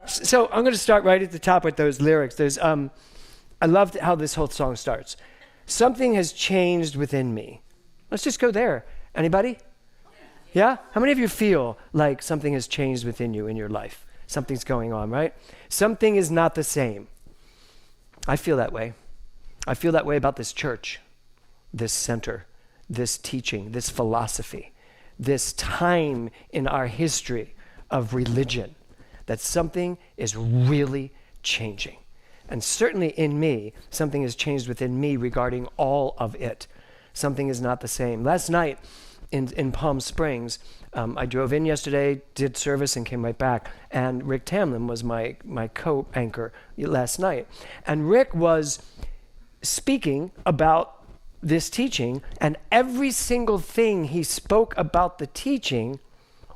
So I'm going to start right at the top with those lyrics. I loved how this whole song starts. Something has changed within me. Let's just go there. Anybody? Yeah? How many of you feel like something has changed within you in your life? Something's going on, right? Something is not the same. I feel that way. I feel that way about this church, this center, this teaching, this philosophy, this time in our history of religion, that something is really changing. And certainly in me, something has changed within me regarding all of it. Something is not the same. Last night in Palm Springs, I drove in yesterday, did service, and came right back. And Rick Tamlin was my co-anchor last night. And Rick was speaking about this teaching, and every single thing he spoke about the teaching,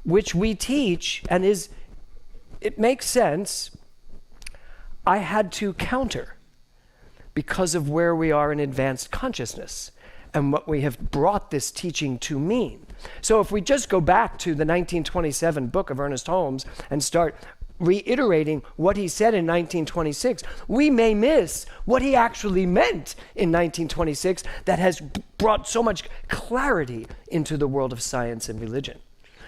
which we teach, and it makes sense, I had to counter because of where we are in advanced consciousness and what we have brought this teaching to mean. So if we just go back to the 1927 book of Ernest Holmes and start reiterating what he said in 1926, we may miss what he actually meant in 1926 that has brought so much clarity into the world of science and religion.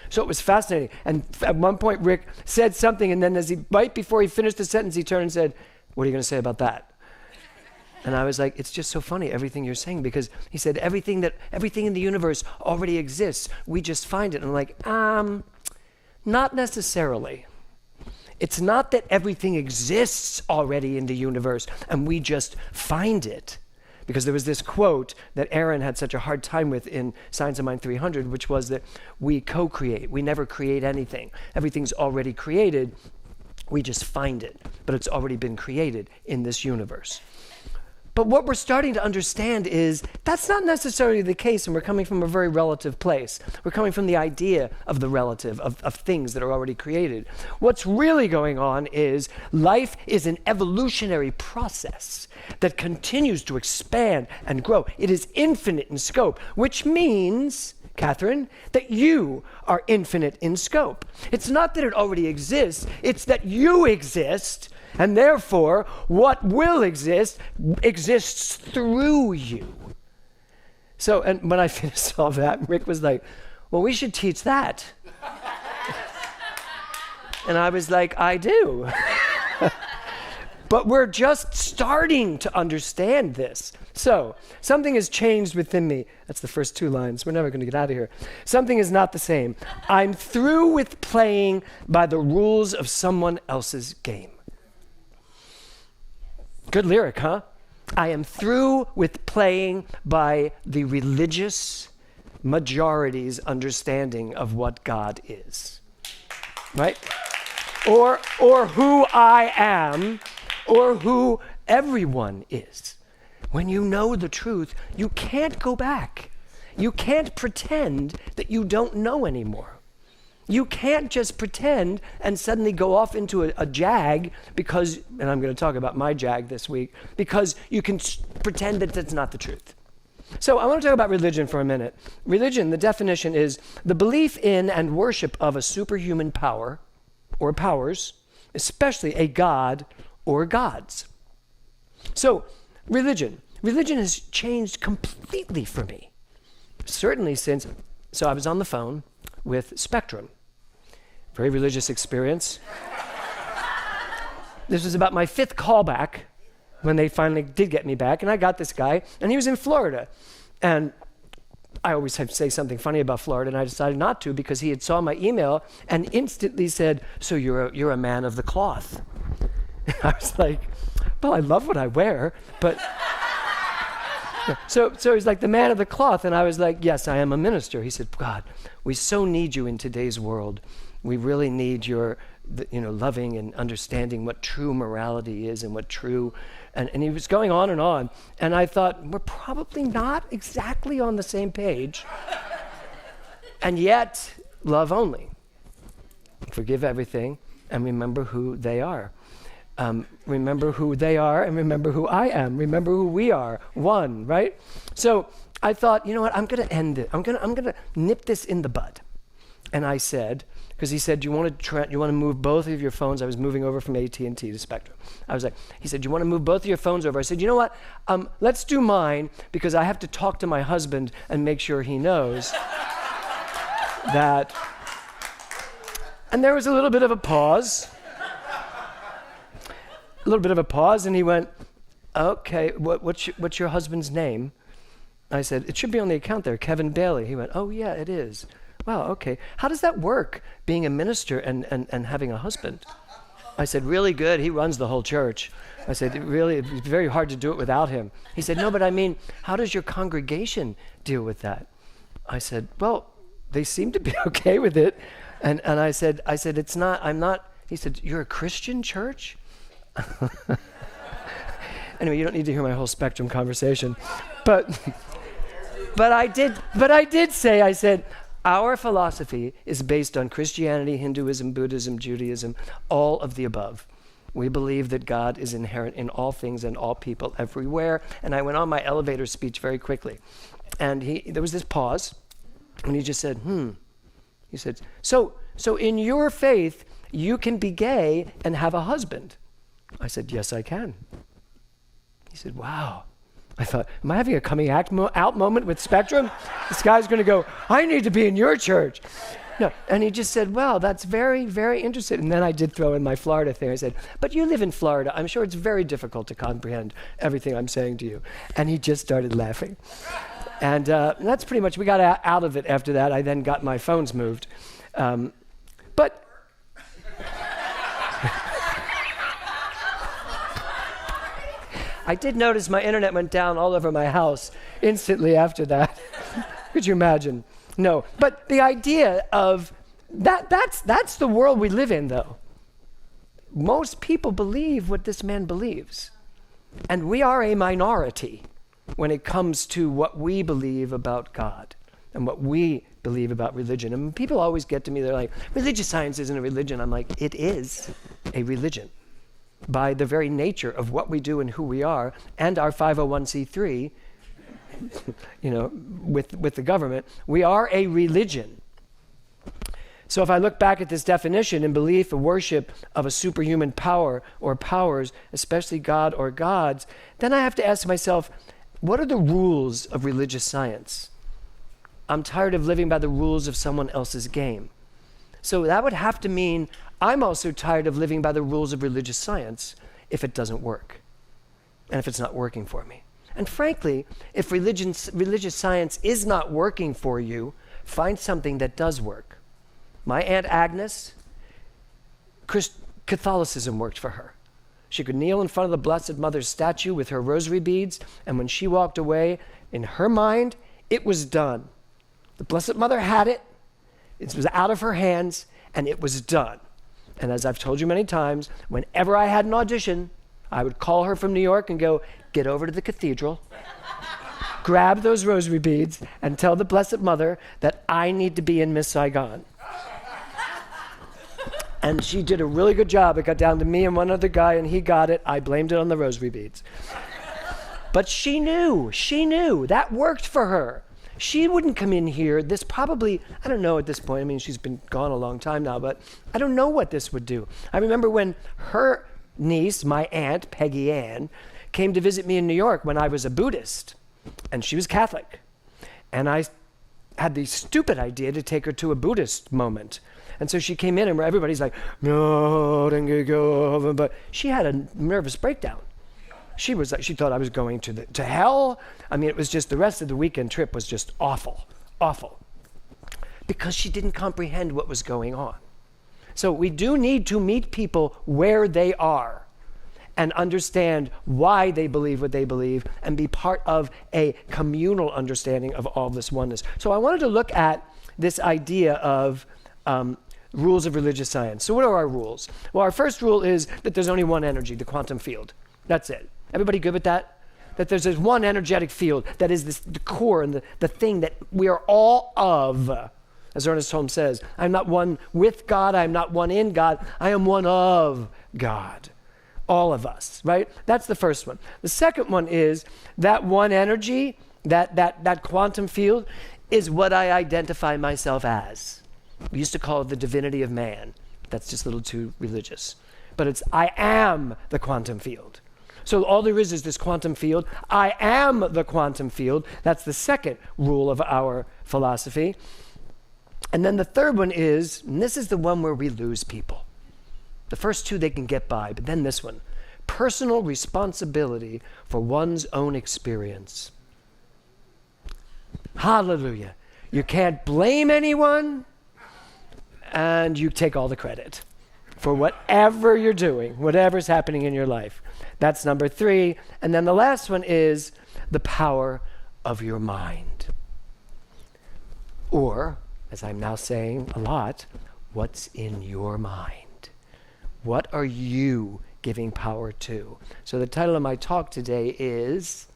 So it was fascinating. And at one point, Rick said something, and then right before he finished the sentence, he turned and said, "What are you going to say about that?" And I was like, it's just so funny, everything you're saying, because he said everything in the universe already exists. We just find it. And I'm like, not necessarily. It's not that everything exists already in the universe and we just find it. Because there was this quote that Aaron had such a hard time with in Science of Mind 300, which was that we co-create. We never create anything. Everything's already created. We just find it. But it's already been created in this universe. But what we're starting to understand is that's not necessarily the case, and we're coming from a very relative place. We're coming from the idea of the relative, of things that are already created. What's really going on is life is an evolutionary process that continues to expand and grow. It is infinite in scope, which means, Catherine, that you are infinite in scope. It's not that it already exists, it's that you exist. And therefore, what will exist exists through you. So, and when I finished all that, Rick was like, well, we should teach that. And I was like, I do. But we're just starting to understand this. So, something has changed within me. That's the first two lines. We're never going to get out of here. Something is not the same. I'm through with playing by the rules of someone else's game. Good lyric, huh? I am through with playing by the religious majority's understanding of what God is. Right? Or who I am, or who everyone is. When you know the truth, you can't go back. You can't pretend that you don't know anymore. You can't just pretend and suddenly go off into a jag because, and I'm going to talk about my jag this week, because you can pretend that that's not the truth. So I want to talk about religion for a minute. Religion, the definition is the belief in and worship of a superhuman power or powers, especially a god or gods. So religion has changed completely for me. Certainly since, so I was on the phone with Spectrum. Very religious experience. This was about my fifth callback when they finally did get me back, and I got this guy, and he was in Florida. And I always have to say something funny about Florida, and I decided not to because he had saw my email and instantly said, "So you're a man of the cloth." And I was like, well, I love what I wear, but... So he's like, the man of the cloth, and I was like, yes, I am a minister. He said, God, we so need you in today's world. We really need your, loving and understanding what true morality is and what true, and he was going on, and I thought, we're probably not exactly on the same page, and yet, love only. Forgive everything, and remember who they are. Remember who they are and remember who I am. Remember who we are. One, right? So I thought, you know what? I'm going to end it. I'm going to nip this in the bud. And I said, because he said, you want to move both of your phones? I was moving over from AT&T to Spectrum. He said, you want to move both of your phones over? I said, you know what? Let's do mine, because I have to talk to my husband and make sure he knows that. And there was a little bit of a pause. And he went, okay, what's your husband's name? I said, it should be on the account there, Kevin Bailey. He went, oh yeah, it is. Wow, okay. How does that work, being a minister and having a husband? I said, really good. He runs the whole church. I said, really, it's very hard to do it without him. He said, no, but I mean, how does your congregation deal with that? I said, well, they seem to be okay with it. And I said, I'm not. He said, you're a Christian church? Anyway, you don't need to hear my whole Spectrum conversation. But I did say, I said, our philosophy is based on Christianity, Hinduism, Buddhism, Judaism, all of the above. We believe that God is inherent in all things and all people everywhere. And I went on my elevator speech very quickly. And there was this pause, and he just said, He said, so in your faith, you can be gay and have a husband. I said, yes, I can. He said, wow. I thought, am I having a coming out moment with Spectrum? This guy's going to go, I need to be in your church. No, and he just said, wow, that's very, very interesting. And then I did throw in my Florida thing. I said, but you live in Florida. I'm sure it's very difficult to comprehend everything I'm saying to you. And he just started laughing. And that's pretty much, we got out of it after that. I then got my phones moved. But I did notice my internet went down all over my house instantly after that. Could you imagine? No, but the idea of that's the world we live in, though. Most people believe what this man believes. And we are a minority when it comes to what we believe about God and what we believe about religion. And people always get to me, they're like, religious science isn't a religion. I'm like, it is a religion. By the very nature of what we do and who we are, and our 501c3, with the government, we are a religion. So if I look back at this definition in belief or worship of a superhuman power or powers, especially God or gods, then I have to ask myself, what are the rules of religious science? I'm tired of living by the rules of someone else's game. So that would have to mean I'm also tired of living by the rules of religious science if it doesn't work and if it's not working for me. And frankly, if religious science is not working for you, find something that does work. My Aunt Agnes, Catholicism worked for her. She could kneel in front of the Blessed Mother's statue with her rosary beads, and when she walked away, in her mind, it was done. The Blessed Mother had it. It was out of her hands, and it was done. And as I've told you many times, whenever I had an audition, I would call her from New York and go, get over to the cathedral, grab those rosary beads, and tell the Blessed Mother that I need to be in Miss Saigon. And she did a really good job. It got down to me and one other guy, and he got it. I blamed it on the rosary beads. But she knew. That worked for her. She wouldn't come in here. This probably, I don't know at this point. I mean, she's been gone a long time now, but I don't know what this would do. I remember when her niece, my aunt, Peggy Ann, came to visit me in New York when I was a Buddhist, and she was Catholic. And I had the stupid idea to take her to a Buddhist moment. And so she came in, and everybody's like, no, don't go. But she had a nervous breakdown. She thought I was going to hell. I mean, it was just, the rest of the weekend trip was just awful, because she didn't comprehend what was going on. So we do need to meet people where they are and understand why they believe what they believe and be part of a communal understanding of all this oneness. So I wanted to look at this idea of rules of religious science. So what are our rules? Well, our first rule is that there's only one energy, the quantum field. That's it. Everybody good with that? That there's this one energetic field that is the core and the thing that we are all of. As Ernest Holmes says, I'm not one with God, I'm not one in God, I am one of God. All of us, right? That's the first one. The second one is that one energy, that quantum field, is what I identify myself as. We used to call it the divinity of man. That's just a little too religious. But it's, I am the quantum field. So all there is this quantum field. I am the quantum field. That's the second rule of our philosophy. And then the third one is, and this is the one where we lose people. The first two they can get by, but then this one. Personal responsibility for one's own experience. Hallelujah. You can't blame anyone, and you take all the credit for whatever you're doing, whatever's happening in your life. That's number 3. And then the last one is the power of your mind. Or, as I'm now saying a lot, what's in your mind? What are you giving power to? So the title of my talk today is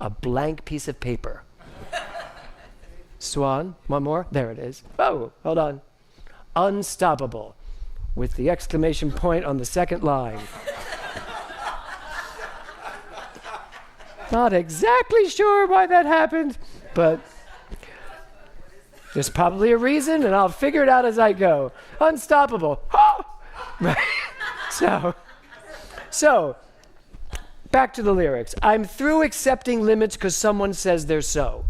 A Blank Piece of Paper. Swan, one more? There it is. Oh, hold on. Unstoppable, with the exclamation point on the second line. Not exactly sure why that happened, but there's probably a reason, and I'll figure it out as I go. Unstoppable. Oh! Right. So, back to the lyrics. I'm through accepting limits because someone says they're so.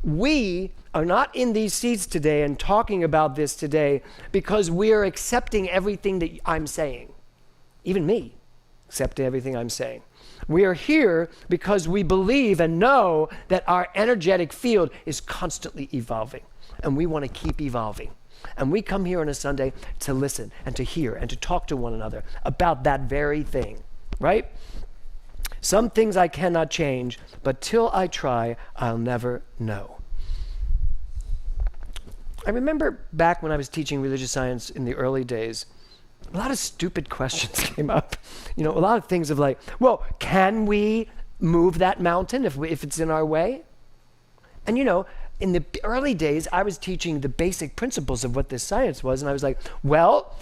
We are not in these seats today and talking about this today because we are accepting everything that I'm saying. Even me, accepting everything I'm saying. We are here because we believe and know that our energetic field is constantly evolving, and we want to keep evolving. And we come here on a Sunday to listen and to hear and to talk to one another about that very thing, right? Some things I cannot change, but till I try, I'll never know. I remember back when I was teaching religious science in the early days, a lot of stupid questions came up. You know, a lot of things of like, well, can we move that mountain if it's in our way? And you know, in the early days, I was teaching the basic principles of what this science was, and I was like, well,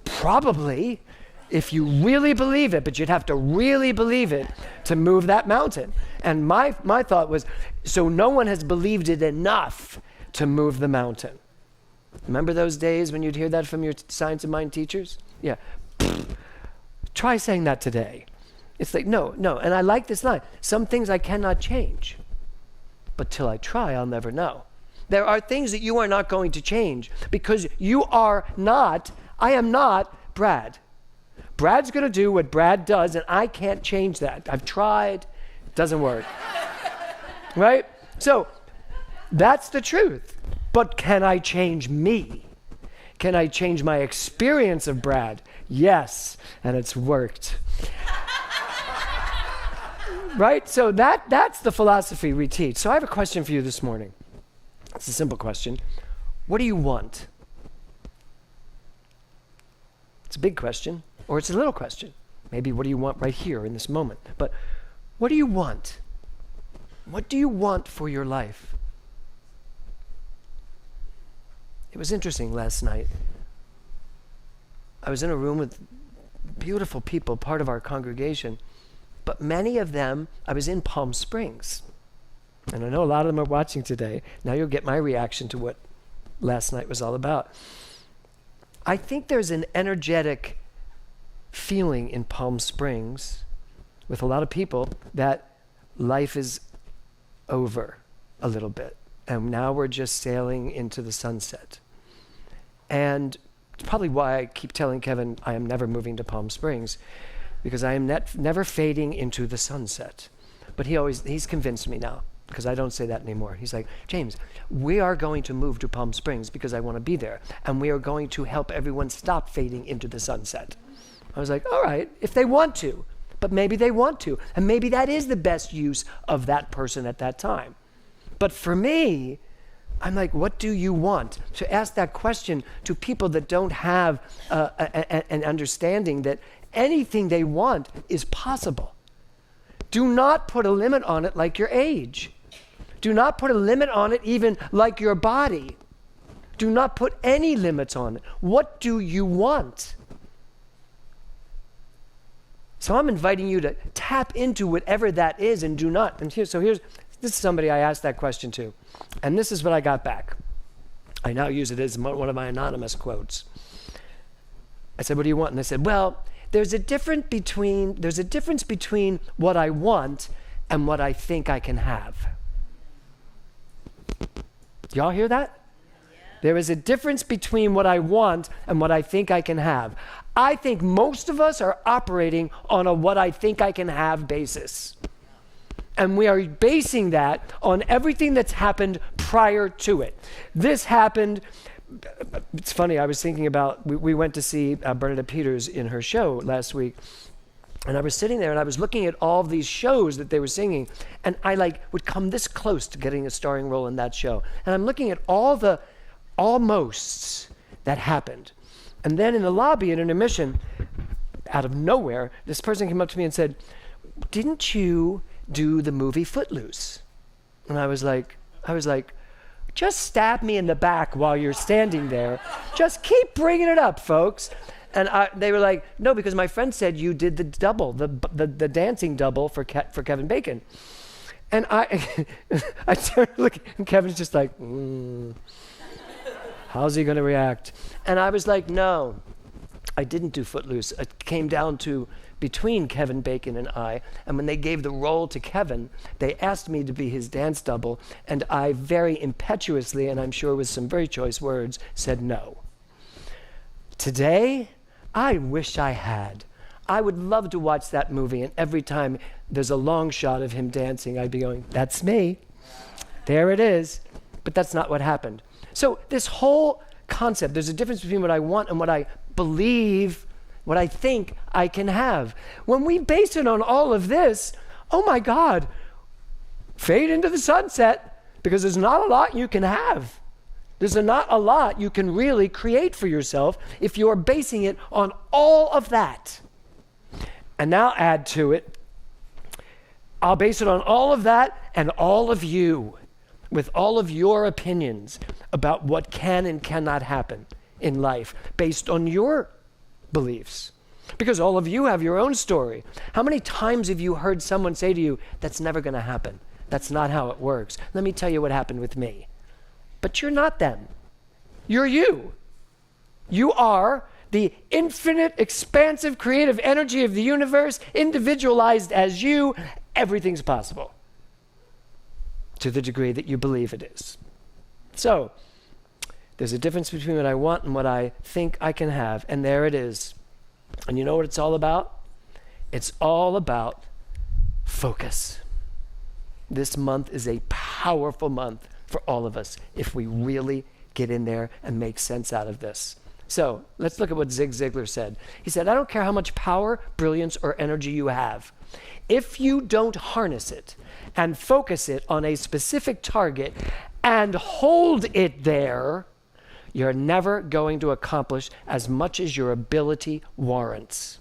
probably, if you really believe it, but you'd have to really believe it to move that mountain. And my thought was, so no one has believed it enough to move the mountain. Remember those days when you'd hear that from your science of mind teachers? Yeah. Try saying that today. It's like, no. And I like this line. Some things I cannot change, but till I try, I'll never know. There are things that you are not going to change because you are not, I am not Brad. Brad's going to do what Brad does, and I can't change that. I've tried. It doesn't work. Right? So that's the truth. But can I change me? Can I change my experience of Brad? Yes, and it's worked. Right? So that's the philosophy we teach. So I have a question for you this morning. It's a simple question. What do you want? It's a big question, or it's a little question. Maybe what do you want right here in this moment? But what do you want? What do you want for your life? It was interesting last night. I was in a room with beautiful people, part of our congregation, but many of them, I was in Palm Springs. And I know a lot of them are watching today. Now you'll get my reaction to what last night was all about. I think there's an energetic feeling in Palm Springs with a lot of people that life is over a little bit. And now we're just sailing into the sunset. And it's probably why I keep telling Kevin I am never moving to Palm Springs, because I am never fading into the sunset. But he's convinced me now, because I don't say that anymore. He's like, James, we are going to move to Palm Springs because I want to be there. And we are going to help everyone stop fading into the sunset. I was like, all right, if they want to. But maybe they want to. And maybe that is the best use of that person at that time. But for me, I'm like, what do you want? To ask that question to people that don't have an understanding that anything they want is possible. Do not put a limit on it like your age. Do not put a limit on it even like your body. Do not put any limits on it. What do you want? So I'm inviting you to tap into whatever that is and do not. And this is somebody I asked that question to. And this is what I got back. I now use it as one of my anonymous quotes. I said, what do you want? And they said, well, there's a difference between what I want and what I think I can have. Y'all hear that? There is a difference between what I want and what I think I can have. I think most of us are operating on a what I think I can have basis. And we are basing that on everything that's happened prior to it. This happened, it's funny, I was thinking about, we went to see Bernadette Peters in her show last week. And I was sitting there and I was looking at all of these shows that they were singing, and I would come this close to getting a starring role in that show. And I'm looking at all the almosts that happened. And then in the lobby at intermission, out of nowhere, this person came up to me and said, didn't you do the movie Footloose? And I was like, just stab me in the back while you're standing there. Just keep bringing it up, folks. And they were like, no, because my friend said you did the double, the dancing double for Kevin Bacon. And I turned to look, and Kevin's just like, how's he going to react? And I was like, no, I didn't do Footloose. It came down to between Kevin Bacon and I. And when they gave the role to Kevin, they asked me to be his dance double. And I very impetuously, and I'm sure with some very choice words, said no. Today, I wish I had. I would love to watch that movie, and every time there's a long shot of him dancing, I'd be going, that's me. There it is. But that's not what happened. So this whole concept, there's a difference between what I want and what I believe, what I think I can have. When we base it on all of this, oh my God, fade into the sunset, because there's not a lot you can have. There's not a lot you can really create for yourself if you're basing it on all of that. And now add to it, I'll base it on all of that and all of you, with all of your opinions about what can and cannot happen in life based on your beliefs. Because all of you have your own story. How many times have you heard someone say to you, that's never going to happen? That's not how it works. Let me tell you what happened with me. But you're not them. You're you. You are the infinite, expansive, creative energy of the universe, individualized as you. Everything's possible to the degree that you believe it is. So, there's a difference between what I want and what I think I can have, and there it is. And you know what it's all about? It's all about focus. This month is a powerful month for all of us if we really get in there and make sense out of this. So let's look at what Zig Ziglar said. He said, I don't care how much power, brilliance, or energy you have. If you don't harness it and focus it on a specific target and hold it there, you're never going to accomplish as much as your ability warrants.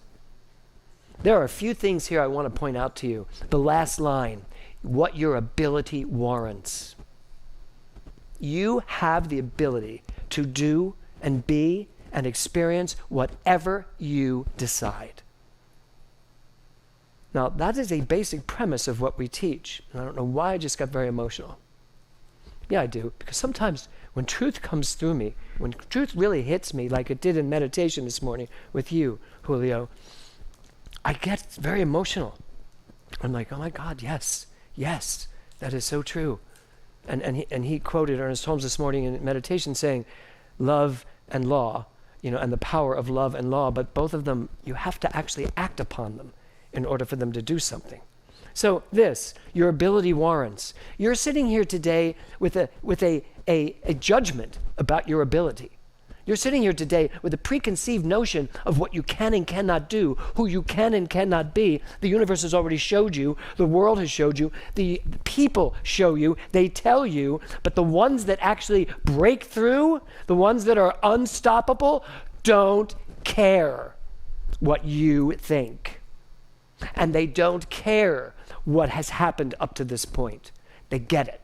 There are a few things here I want to point out to you. The last line, what your ability warrants. You have the ability to do and be and experience whatever you decide. Now, that is a basic premise of what we teach. And I don't know why I just got very emotional. Yeah, I do. Because sometimes when truth comes through me, when truth really hits me, like it did in meditation this morning with you, Julio, I get very emotional. I'm like, oh my God, yes, that is so true. And he quoted Ernest Holmes this morning in meditation saying, love and law, and the power of love and law, but both of them, you have to actually act upon them in order for them to do something. So your ability warrants. You're sitting here today with a judgment about your ability. You're sitting here today with a preconceived notion of what you can and cannot do, who you can and cannot be. The universe has already showed you. The world has showed you. The people show you. They tell you. But the ones that actually break through, the ones that are unstoppable, don't care what you think. And they don't care what has happened up to this point. They get it.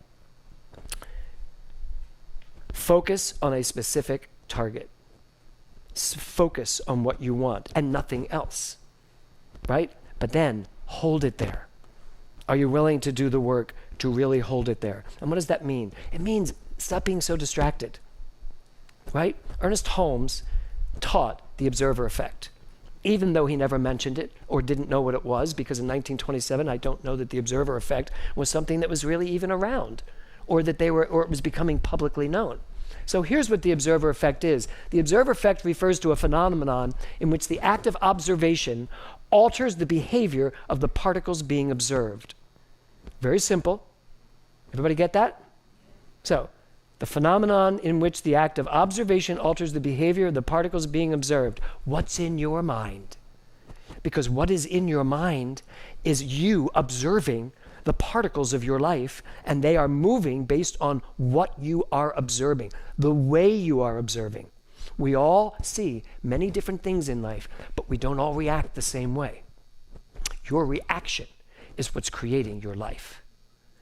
Focus on a specific target. Focus on what you want and nothing else, right? But then hold it there. Are you willing to do the work to really hold it there? And what does that mean? It means stop being so distracted. right? Ernest Holmes taught the observer effect, even though he never mentioned it or didn't know what it was, because in 1927, I don't know that the observer effect was something that was really even around, or that or it was becoming publicly known. So here's what the observer effect is. The observer effect refers to a phenomenon in which the act of observation alters the behavior of the particles being observed. Very simple. Everybody get that? So, the phenomenon in which the act of observation alters the behavior of the particles being observed. What's in your mind? Because what is in your mind is you observing the particles of your life, and they are moving based on what you are observing, the way you are observing. We all see many different things in life, but we don't all react the same way. Your reaction is what's creating your life,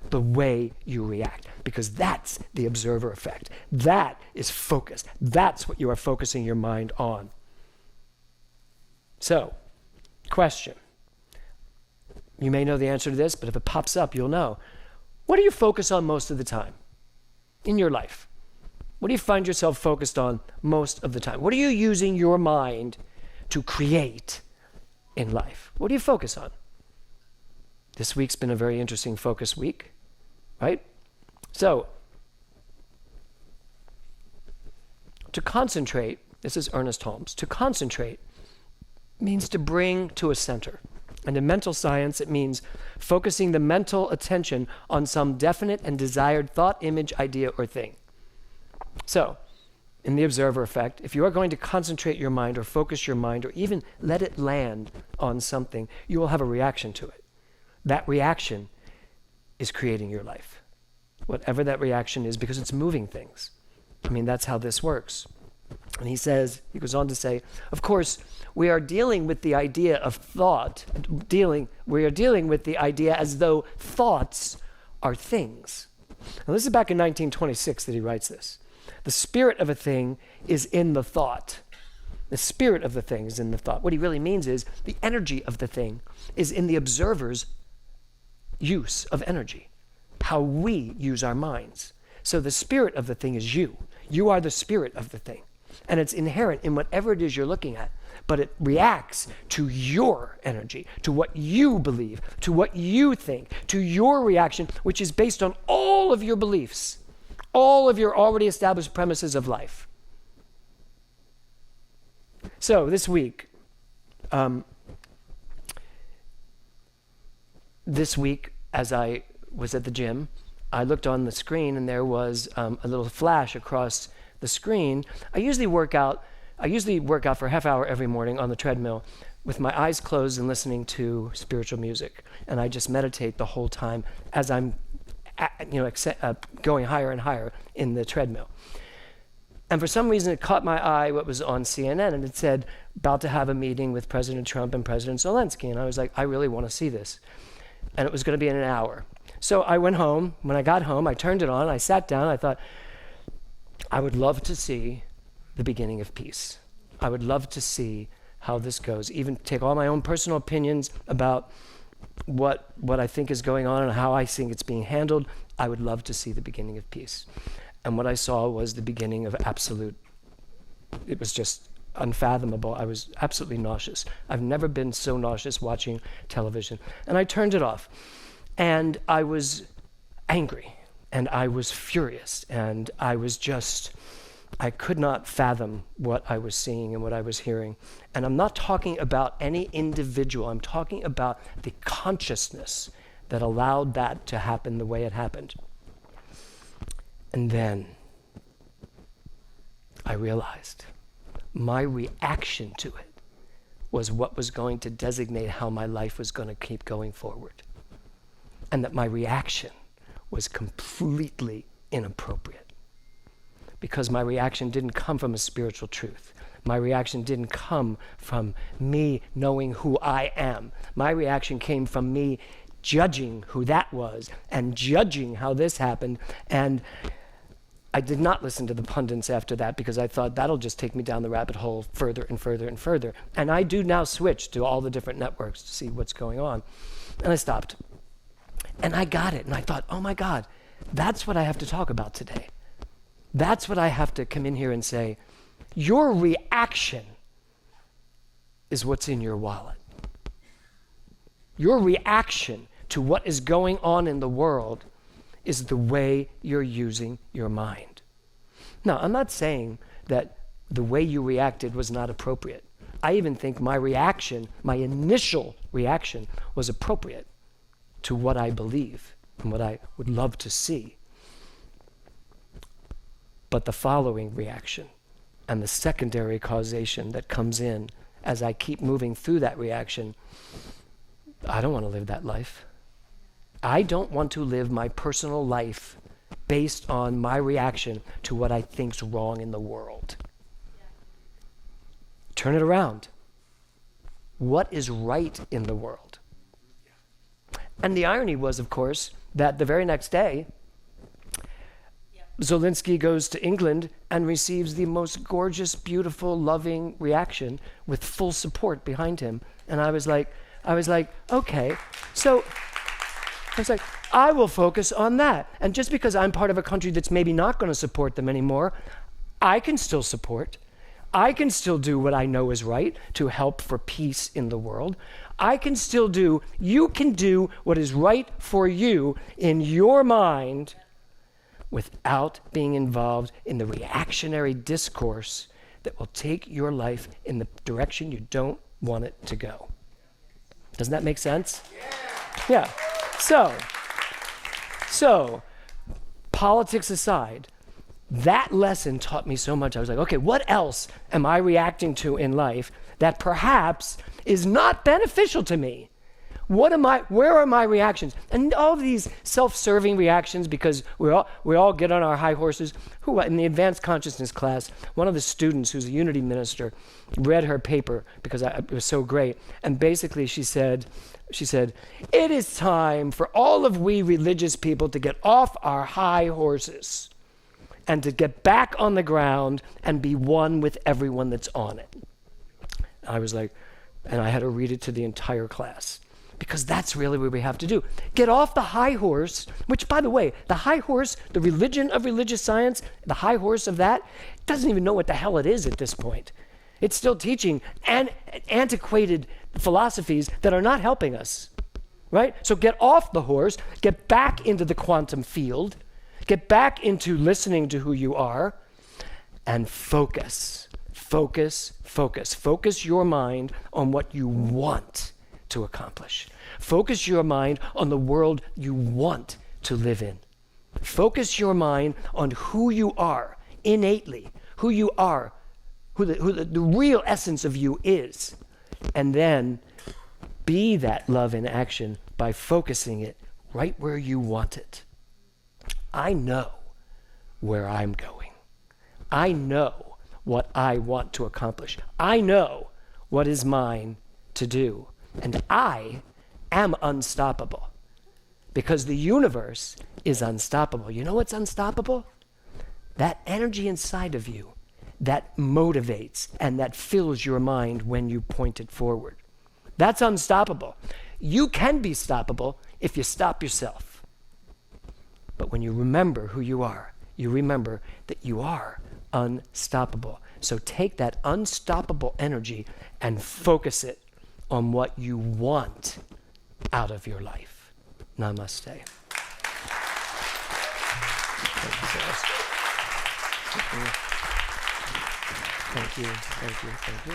the way you react, because that's the observer effect. That is focus. That's what you are focusing your mind on. So, question. You may know the answer to this, but if it pops up, you'll know. What do you focus on most of the time in your life? What do you find yourself focused on most of the time? What are you using your mind to create in life? What do you focus on? This week's been a very interesting focus week, right? So, to concentrate, this is Ernest Holmes, to concentrate means to bring to a center. And in mental science, it means focusing the mental attention on some definite and desired thought, image, idea, or thing. So, in the observer effect, if you are going to concentrate your mind or focus your mind or even let it land on something, you will have a reaction to it. That reaction is creating your life. Whatever that reaction is, because it's moving things. I mean, that's how this works. And he goes on to say, of course, we are dealing with the idea of thought, we are dealing with the idea as though thoughts are things. Now, this is back in 1926 that he writes this. The spirit of a thing is in the thought. The spirit of the thing is in the thought. What he really means is the energy of the thing is in the observer's use of energy, how we use our minds. So the spirit of the thing is you. You are the spirit of the thing. And it's inherent in whatever it is you're looking at, but it reacts to your energy, to what you believe, to what you think, to your reaction, which is based on all of your beliefs, all of your already established premises of life. So this week, as I was at the gym, I looked on the screen and there was a little flash across the screen. I usually work out for a half hour every morning on the treadmill with my eyes closed and listening to spiritual music. And I just meditate the whole time as I'm going higher and higher in the treadmill. And for some reason, it caught my eye what was on CNN, and it said, about to have a meeting with President Trump and President Zelensky. And I was like, I really want to see this. And it was going to be in an hour. So I went home. When I got home, I turned it on. I sat down. I thought, I would love to see the beginning of peace. I would love to see how this goes, even take all my own personal opinions about what I think is going on and how I think it's being handled. I would love to see the beginning of peace. And what I saw was the beginning of absolute, it was just unfathomable. I was absolutely nauseous. I've never been so nauseous watching television. And I turned it off. And I was angry. And I was furious. And I could not fathom what I was seeing and what I was hearing. And I'm not talking about any individual. I'm talking about the consciousness that allowed that to happen the way it happened. And then I realized my reaction to it was what was going to designate how my life was going to keep going forward. And that my reaction was completely inappropriate. Because my reaction didn't come from a spiritual truth. My reaction didn't come from me knowing who I am. My reaction came from me judging who that was and judging how this happened. And I did not listen to the pundits after that because I thought that'll just take me down the rabbit hole further and further and further. And I do now switch to all the different networks to see what's going on. And I stopped. And I got it. And I thought, oh my God, that's what I have to talk about today. That's what I have to come in here and say. Your reaction is what's in your wallet. Your reaction to what is going on in the world is the way you're using your mind. Now, I'm not saying that the way you reacted was not appropriate. I even think my reaction, my initial reaction, was appropriate to what I believe and what I would love to see. But the following reaction and the secondary causation that comes in as I keep moving through that reaction, I don't want to live that life. I don't want to live my personal life based on my reaction to what I think's wrong in the world. Turn it around. What is right in the world? And the irony was, of course, that the very next day, Zelensky goes to England and receives the most gorgeous, beautiful, loving reaction with full support behind him. And I was like, okay, so I was like, I will focus on that. And just because I'm part of a country that's maybe not going to support them anymore, I can still support. I can still do what I know is right to help for peace in the world. You can do what is right for you in your mind without being involved in the reactionary discourse that will take your life in the direction you don't want it to go. Doesn't that make sense? Yeah. So, politics aside, that lesson taught me so much. I was like, okay, what else am I reacting to in life that perhaps is not beneficial to me? Where are my reactions? And all of these self-serving reactions, because we all get on our high horses. In the advanced consciousness class, one of the students who's a Unity minister read her paper because it was so great. And basically she said, it is time for all of we religious people to get off our high horses and to get back on the ground and be one with everyone that's on it. I was like, and I had to read it to the entire class. Because that's really what we have to do. Get off the high horse, which, by the way, the high horse, the religion of religious science, the high horse of that, doesn't even know what the hell it is at this point. It's still teaching antiquated philosophies that are not helping us, right? So get off the horse, get back into the quantum field, get back into listening to who you are, and focus. Focus your mind on what you want to accomplish. Focus your mind on the world you want to live in. Focus your mind on who you are innately, who you are, who the real essence of you is. And then be that love in action by focusing it right where you want it. I know where I'm going. I know what I want to accomplish. I know what is mine to do. And I am unstoppable because the universe is unstoppable. You know what's unstoppable? That energy inside of you that motivates and that fills your mind when you point it forward. That's unstoppable. You can be stoppable if you stop yourself. But when you remember who you are, you remember that you are unstoppable. So take that unstoppable energy and focus it on what you want out of your life. Namaste. Thank you. Thank you.